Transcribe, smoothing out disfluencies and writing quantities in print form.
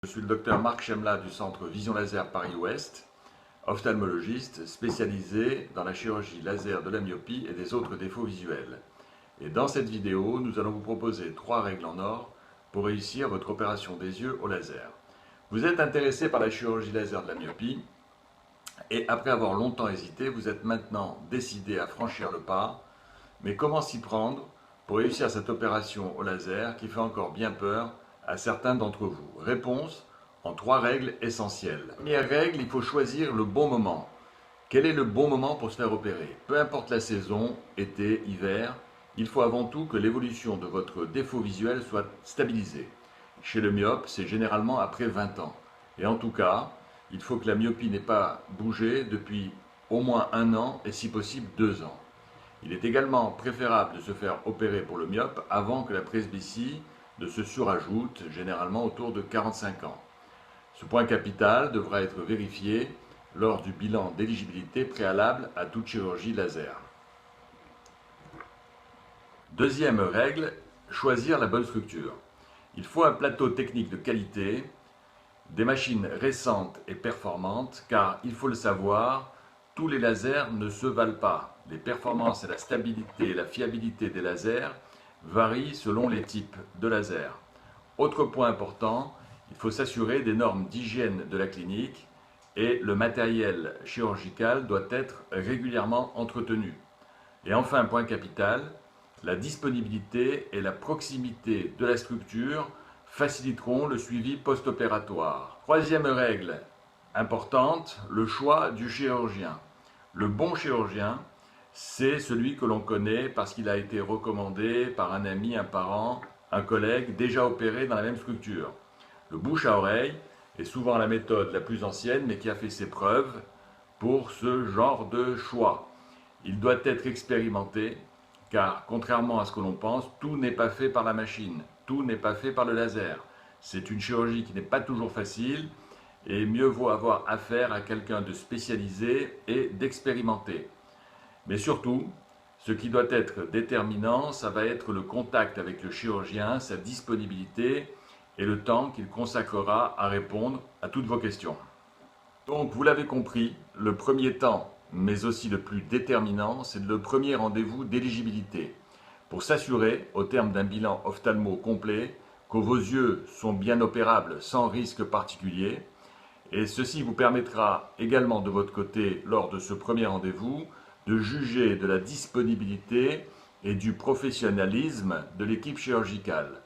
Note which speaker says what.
Speaker 1: Je suis le docteur Marc Chemla du centre Vision Laser Paris-Ouest, ophtalmologiste spécialisé dans la chirurgie laser de la myopie et des autres défauts visuels. Et dans cette vidéo, nous allons vous proposer 3 règles en or pour réussir votre opération des yeux au laser. Vous êtes intéressé par la chirurgie laser de la myopie et après avoir longtemps hésité, vous êtes maintenant décidé à franchir le pas. Mais comment s'y prendre pour réussir cette opération au laser qui fait encore bien peur à certains d'entre vous? Réponse en 3 règles essentielles. Première règle, il faut choisir le bon moment. Quel est le bon moment pour se faire opérer? Peu importe la saison, été, hiver, il faut avant tout que l'évolution de votre défaut visuel soit stabilisée. Chez le myope, c'est généralement après 20 ans. Et en tout cas, il faut que la myopie n'ait pas bougé depuis au moins 1 an et si possible 2 ans. Il est également préférable de se faire opérer pour le myope avant que la presbytie ne se surajoute, généralement autour de 45 ans. Ce point capital devra être vérifié lors du bilan d'éligibilité préalable à toute chirurgie laser. Deuxième règle, choisir la bonne structure. Il faut un plateau technique de qualité, des machines récentes et performantes, car il faut le savoir, tous les lasers ne se valent pas. Les performances et la stabilité et la fiabilité des lasers varient selon les types de lasers. Autre point important, il faut s'assurer des normes d'hygiène de la clinique et le matériel chirurgical doit être régulièrement entretenu. Et enfin, point capital, la disponibilité et la proximité de la structure faciliteront le suivi post-opératoire. Troisième règle importante, le choix du chirurgien. Le bon chirurgien, c'est celui que l'on connaît parce qu'il a été recommandé par un ami, un parent, un collègue déjà opéré dans la même structure. Le bouche à oreille est souvent la méthode la plus ancienne mais qui a fait ses preuves pour ce genre de choix. Il doit être expérimenté car contrairement à ce que l'on pense, tout n'est pas fait par la machine, tout n'est pas fait par le laser. C'est une chirurgie qui n'est pas toujours facile et mieux vaut avoir affaire à quelqu'un de spécialisé et d'expérimenté. Mais surtout, ce qui doit être déterminant, ça va être le contact avec le chirurgien, sa disponibilité et le temps qu'il consacrera à répondre à toutes vos questions. Donc, vous l'avez compris, le premier temps, mais aussi le plus déterminant, c'est le premier rendez-vous d'éligibilité. Pour s'assurer, au terme d'un bilan ophtalmo complet, que vos yeux sont bien opérables sans risque particulier. Et ceci vous permettra également de votre côté, lors de ce premier rendez-vous, de juger de la disponibilité et du professionnalisme de l'équipe chirurgicale.